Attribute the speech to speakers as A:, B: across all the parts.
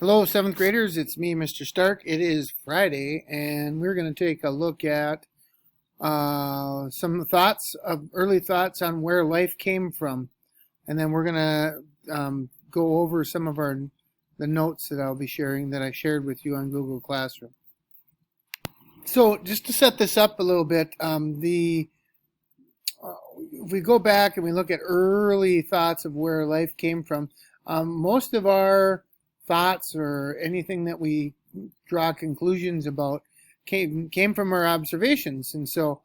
A: Hello, seventh graders. It's me, Mr. Stark. It is Friday, and we're going to take a look at some early thoughts on where life came from, and then we're going to go over some of the notes that I'll be sharing that I shared with you on Google Classroom. So, just to set this up a little bit, if we go back and we look at early thoughts of where life came from, most of our thoughts or anything that we draw conclusions about came from our observations. And so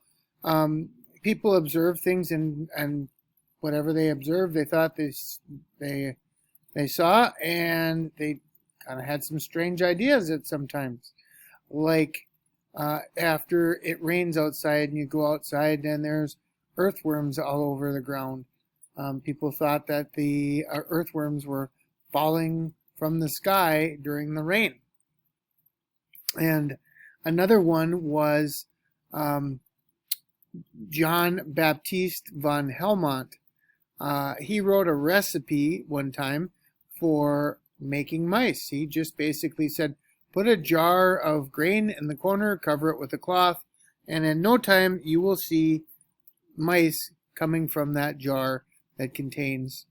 A: people observed things, and whatever they observed, they thought they saw, and they kind of had some strange ideas at sometimes. Like after it rains outside and you go outside and there's earthworms all over the ground. People thought that the earthworms were falling from the sky during the rain. And another one was John Baptiste von Helmont. He wrote a recipe one time for making mice. He just basically said, put a jar of grain in the corner, cover it with a cloth, and in no time you will see mice coming from that jar that contains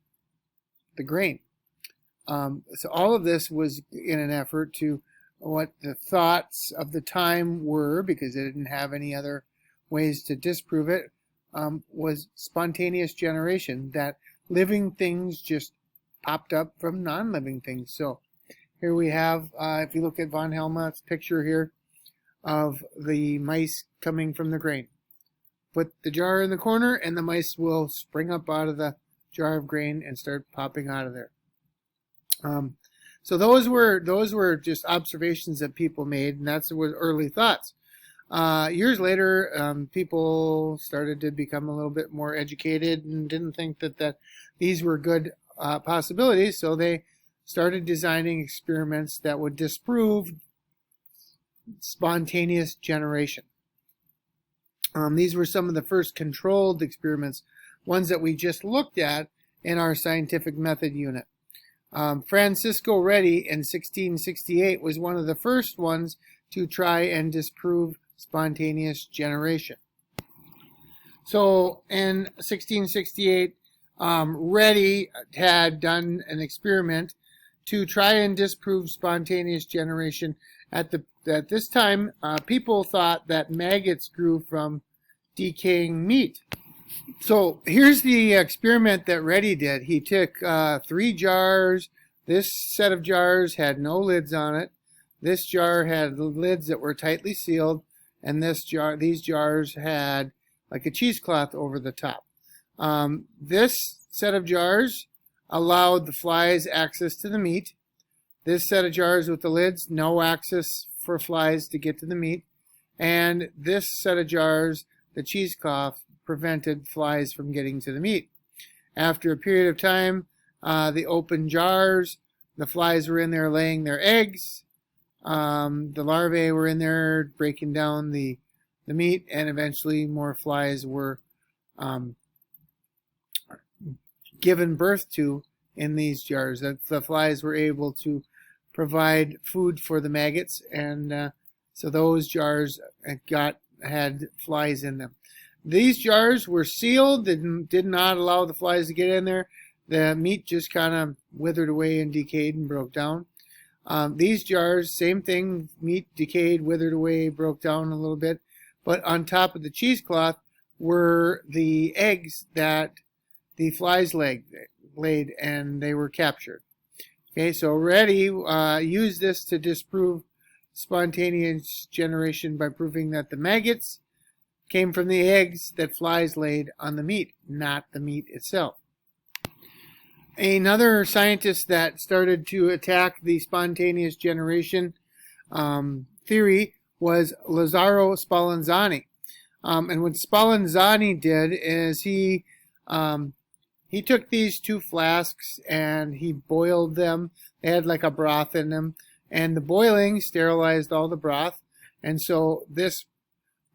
A: the grain. So all of this was in an effort to what the thoughts of the time were, because they didn't have any other ways to disprove it, was spontaneous generation, that living things just popped up from non-living things. So here we have, if you look at von Helmont's picture here of the mice coming from the grain. Put the jar in the corner and the mice will spring up out of the jar of grain and start popping out of there. So those were just observations that people made, and that's what early thoughts. Years later, people started to become a little bit more educated and didn't think that these were good possibilities, so they started designing experiments that would disprove spontaneous generation. These were some of the first controlled experiments, ones that we just looked at in our scientific method unit. Francisco Redi in 1668 was one of the first ones to try and disprove spontaneous generation. So in 1668, Redi had done an experiment to try and disprove spontaneous generation. At this time, people thought that maggots grew from decaying meat. So here's the experiment that Redi did. He took 3 jars. This set of jars had no lids on it. This jar had lids that were tightly sealed, and these jars had like a cheesecloth over the top. This set of jars allowed the flies access to the meat. This set of jars with the lids, no access for flies to get to the meat. And this set of jars, the cheesecloth, prevented flies from getting to the meat. After a period of time, the open jars, the flies were in there laying their eggs. The larvae were in there breaking down the meat, and eventually more flies were given birth to in these jars. The flies were able to provide food for the maggots, and so those jars had flies in them. These jars were sealed, did not allow the flies to get in there. The meat just kind of withered away and decayed and broke down. These jars, same thing, meat decayed, withered away, broke down a little bit. But on top of the cheesecloth were the eggs that the flies laid, and they were captured. Okay, so Redi used this to disprove spontaneous generation by proving that the maggots came from the eggs that flies laid on the meat, not the meat itself. Another scientist that started to attack the spontaneous generation theory was Lazzaro Spallanzani. And what Spallanzani did is he took these 2 flasks and he boiled them. They had like a broth in them, and the boiling sterilized all the broth, and so this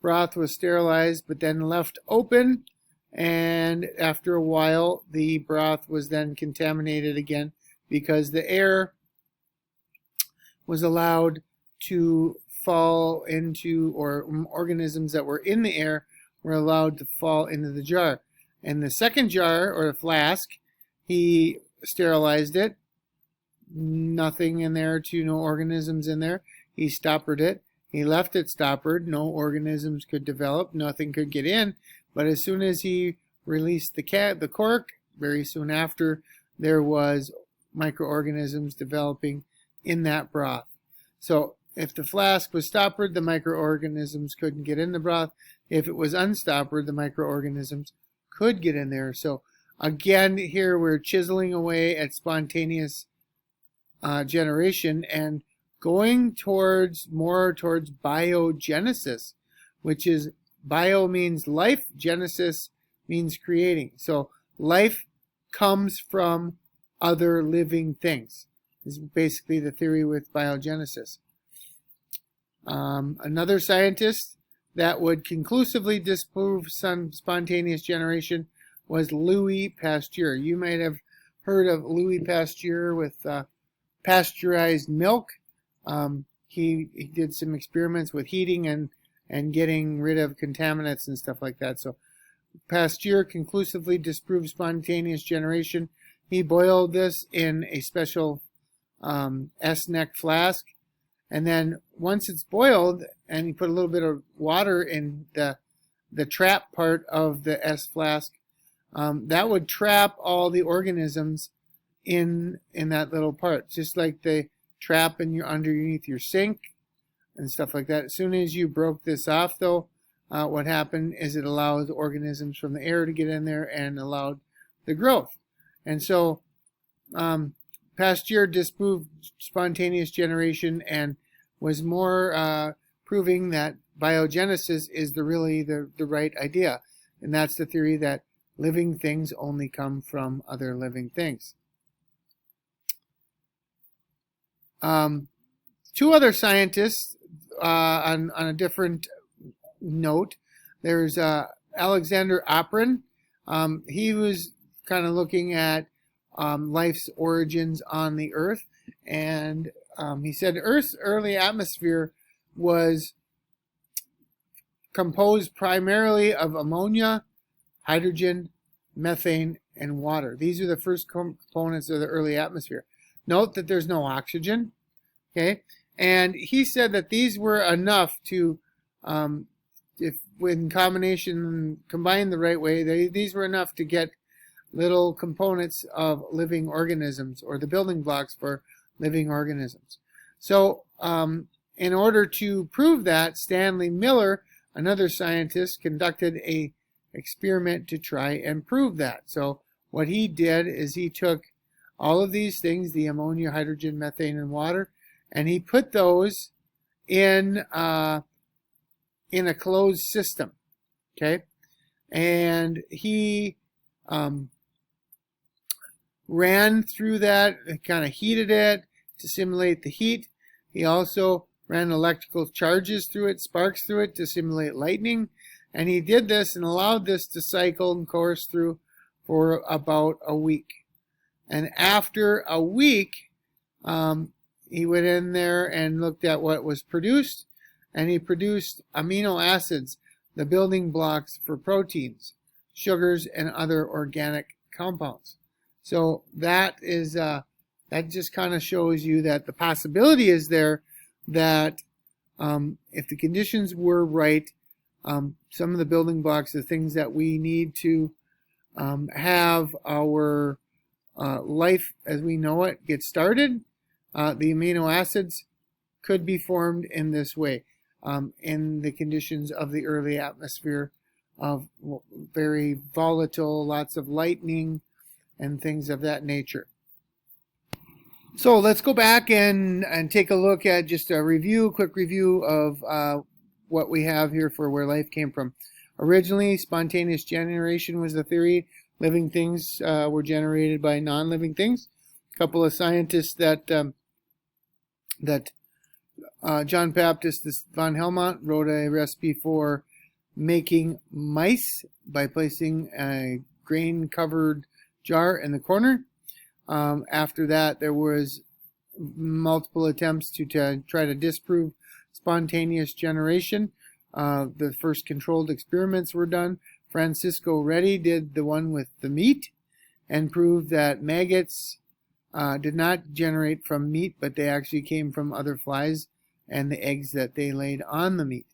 A: broth was sterilized but then left open, and after a while the broth was then contaminated again because the air was allowed to fall into, or organisms that were in the air were allowed to fall into the jar. And the second jar, or the flask, he sterilized it. Nothing in there, no organisms in there. He stoppered it. He left it stoppered. No organisms could develop. Nothing could get in. But as soon as he released the cork, very soon after, there was microorganisms developing in that broth. So if the flask was stoppered, the microorganisms couldn't get in the broth. If it was unstoppered, the microorganisms could get in there. So again, here we're chiseling away at spontaneous generation and going more towards biogenesis, which is bio means life, genesis means creating. So life comes from other living things. This is basically the theory with biogenesis. Another scientist that would conclusively disprove some spontaneous generation was Louis Pasteur. You might have heard of Louis Pasteur with pasteurized milk. He did some experiments with heating and getting rid of contaminants and stuff like that. So Pasteur conclusively disproved spontaneous generation. He boiled this in a special S-neck flask, and then once it's boiled, and he put a little bit of water in the trap part of the S flask, that would trap all the organisms in that little part, just like the trap underneath your sink and stuff like that. As soon as you broke this off, though, what happened is it allowed organisms from the air to get in there and allowed the growth. And so Pasteur disproved spontaneous generation and was more proving that biogenesis is really the right idea. And that's the theory that living things only come from other living things. Two other scientists on a different note. There's Alexander Oprin. He was kind of looking at life's origins on the Earth, and he said Earth's early atmosphere was composed primarily of ammonia, hydrogen, methane, and water. These are the first components of the early atmosphere. Note that there's no oxygen, okay? And he said that these were enough to, if when combined the right way, these were enough to get little components of living organisms, or the building blocks for living organisms. So in order to prove that, Stanley Miller, another scientist, conducted a experiment to try and prove that. So what he did is he took all of these things, the ammonia, hydrogen, methane, and water, and he put those in a closed system, okay? And he ran through that, kind of heated it to simulate the heat. He also ran electrical charges through it, sparks through it to simulate lightning. And he did this and allowed this to cycle and course through for about a week. And after a week, he went in there and looked at what was produced, and he produced amino acids, the building blocks for proteins, sugars, and other organic compounds. So that is that just kind of shows you that the possibility is there that if the conditions were right, some of the building blocks, the things that we need to have our life as we know it get started, the amino acids could be formed in this way, in the conditions of the early atmosphere of very volatile, lots of lightning, and things of that nature. So let's go back and take a look at just a quick review of what we have here for where life came from. Originally, spontaneous generation was the theory. Living things were generated by non-living things. A couple of scientists that John Baptist von Helmont wrote a recipe for making mice by placing a grain-covered jar in the corner. After that, there was multiple attempts to try to disprove spontaneous generation. The first controlled experiments were done. Francisco Redi did the one with the meat and proved that maggots did not generate from meat, but they actually came from other flies and the eggs that they laid on the meat.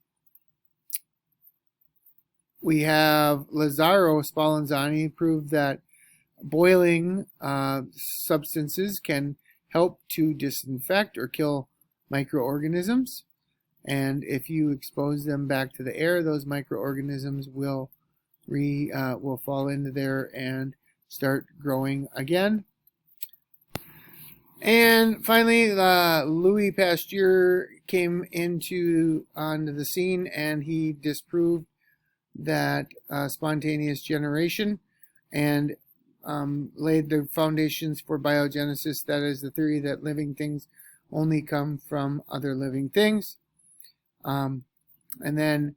A: We have Lazzaro Spallanzani proved that boiling substances can help to disinfect or kill microorganisms. And if you expose them back to the air, those microorganisms will fall into there and start growing again. And finally, Louis Pasteur came onto the scene, and he disproved that spontaneous generation and laid the foundations for biogenesis. That is the theory that living things only come from other living things. And then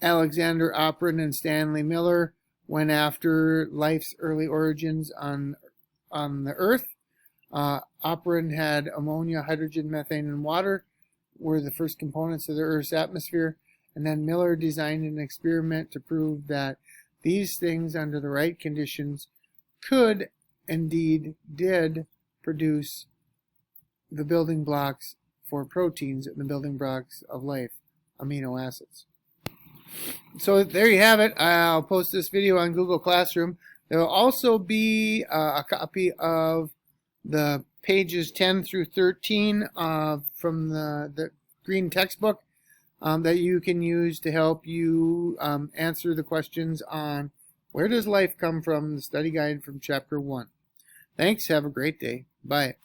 A: Alexander Operin and Stanley Miller went after life's early origins on the Earth. Operin had ammonia, hydrogen, methane, and water were the first components of the Earth's atmosphere. And then Miller designed an experiment to prove that these things, under the right conditions, could indeed did produce the building blocks for proteins and the building blocks of life, amino acids. So there you have it. I'll post this video on Google Classroom. There will also be a copy of the pages 10 through 13 from the green textbook that you can use to help you answer the questions on where does life come from, the study guide from chapter 1. Thanks. Have a great day. Bye.